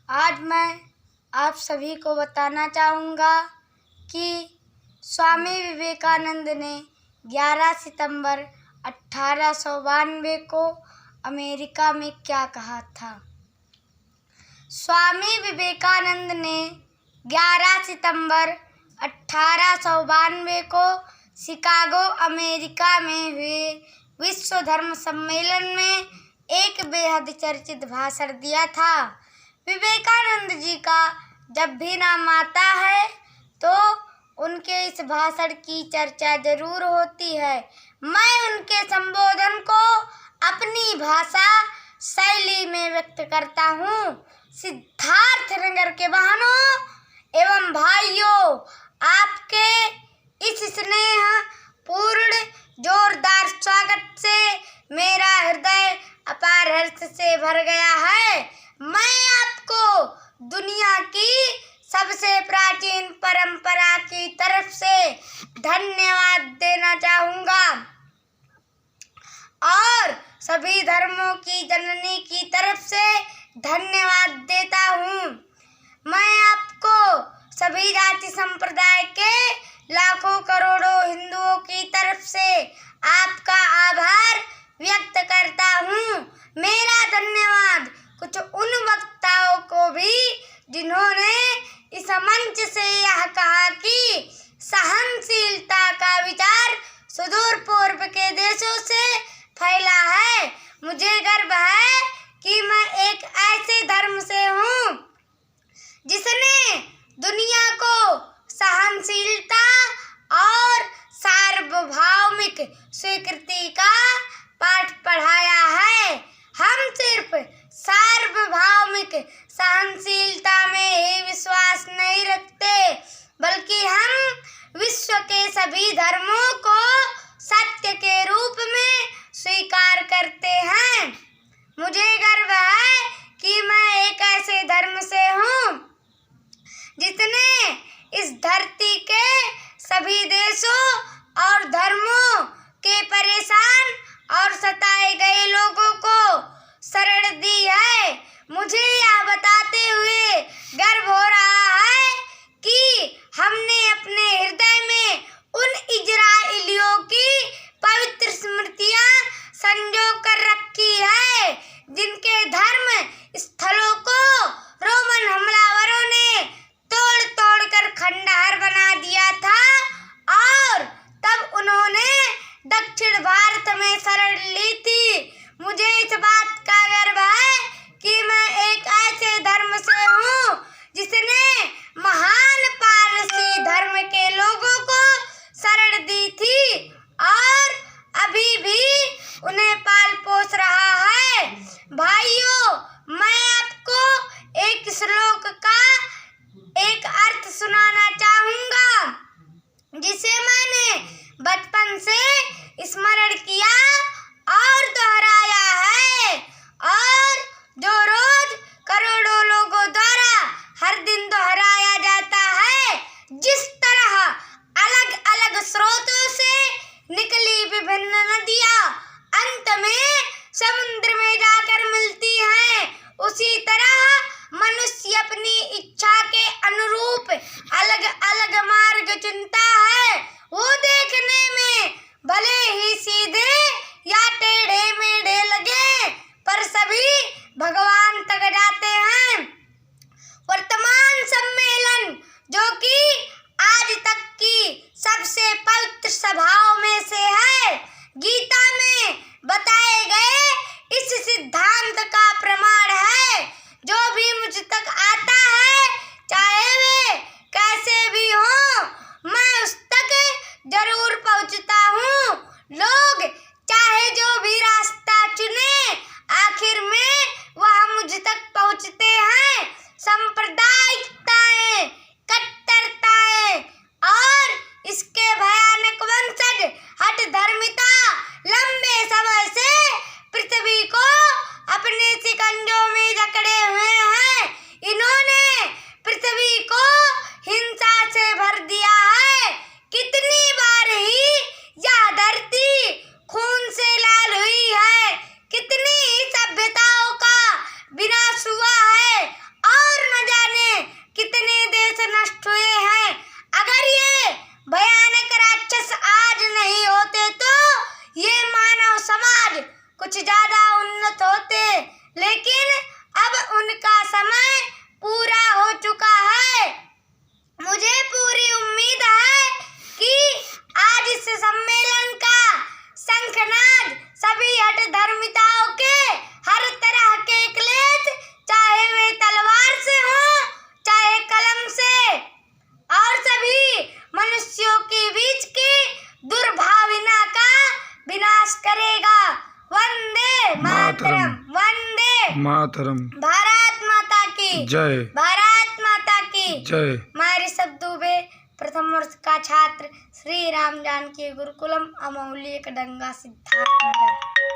आज मैं आप सभी को बताना चाहूँगा कि स्वामी विवेकानंद ने 11 सितंबर 1892 को अमेरिका में क्या कहा था। स्वामी विवेकानंद ने 11 सितंबर 1892 को शिकागो, अमेरिका में हुए विश्व धर्म सम्मेलन में एक बेहद चर्चित भाषण दिया था। विवेकानंद जी का जब भी नाम आता है तो उनके इस भाषण की चर्चा जरूर होती है। मैं उनके संबोधन को अपनी भाषा शैली में व्यक्त करता हूँ। सिद्धार्थनगर के बहनों एवं भाइयों, आपके इस स्नेह पूर्ण जोरदार स्वागत से मेरा हृदय अपार हर्ष से भर गया है। मैं आपको दुनिया की सबसे प्राचीन परंपरा की तरफ से धन्यवाद देना चाहूँगा और सभी धर्मों की जननी की तरफ से धन्यवाद देता हूँ। मैं आपको सभी जाति संप्रदाय के लाखों करोड़ों हिंदुओं की तरफ से आपका आभार व्यक्त करता हूँ। मेरा धन्यवाद कुछ उन वक्ताओं को भी जिन्होंने इस मंच से यह कहा कि सहनशीलता का विचार सुदूर पूर्व के देशों से फैला है। मुझे गर्व है कि मैं एक ऐसे धर्म से हूँ जिसने दुनिया को सहनशीलता और सार्वभौमिक स्वीकृति का पाठ पढ़ाया है। हम सिर्फ सार्वभौमिक सहनशीलता में ही विश्वास नहीं रखते, बल्कि हम विश्व के सभी धर्मों को सत्य के रूप में स्वीकार करते हैं। मुझे गर्व है कि मैं एक ऐसे धर्म से हूँ जिसने इस धरती के सभी देशों और धर्मों के परेशान और सताए गए लोगों को शरण दी है। मुझे यह बताते हुए गर्व हो रहा है कि हमने अपने हृदय में उन इजराइलियों की पवित्र स्मृतियां संजो कर रखी है जिनके धर्म स्थलों को रोमन हमलावरों ने तोड़ तोड़ कर खंडहर बना दिया था और तब उन्होंने दक्षिण भारत में शरण ली थी। मुझे इस बात का गर्व है कि मैं एक ऐसे धर्म से हूँ जिसने महान पारसी धर्म के लोगों को शरण दी थी और अभी भी उन्हें पाल पोस रहा है। भाइयों, मैं आपको एक श्लोक का एक अर्थ सुनाना चाहूँगा जिसे मैंने बचपन से स्मरण किया और दोहराया है और जो रोज करोड़ों लोगों द्वारा हर दिन दोहराया जाता है। जिस तरह अलग अलग स्रोतों से निकली विभिन्न नदियाँ अंत में समुद्र में जाकर मिलती हैं, उसी तरह मनुष्य अपनी इच्छा के अनुरूप अलग अलग मार्ग चुनता है। वो देखने में भले ही सीधे या टेढ़े मेढ़े लगे, पर सभी भगवान तक जाते हैं। वर्तमान सम्मेलन, जो कि आज तक की सबसे पवित्र सभाओं में से है, गीता में बताए गए इस सिद्धांत लेकिन अब उनका समय पूरा हो चुका है। मुझे पूरी उम्मीद है कि आज इस सम्मेलन का शंखनाद सभी हठ धर्मिताओं के हर तरह के क्लेश, चाहे वे तलवार से हो चाहे कलम से, और सभी मनुष्यों के बीच की दुर्भावना का विनाश करेगा। वंदे मातरम, वंदे मातरम। भारत माता की जय। भारत माता की जय। मैं ऋषभ दुबे, प्रथम वर्ष का छात्र, श्री राम जानकी गुरुकुलम, अमौली, डंगा, सिद्धार्थनगर।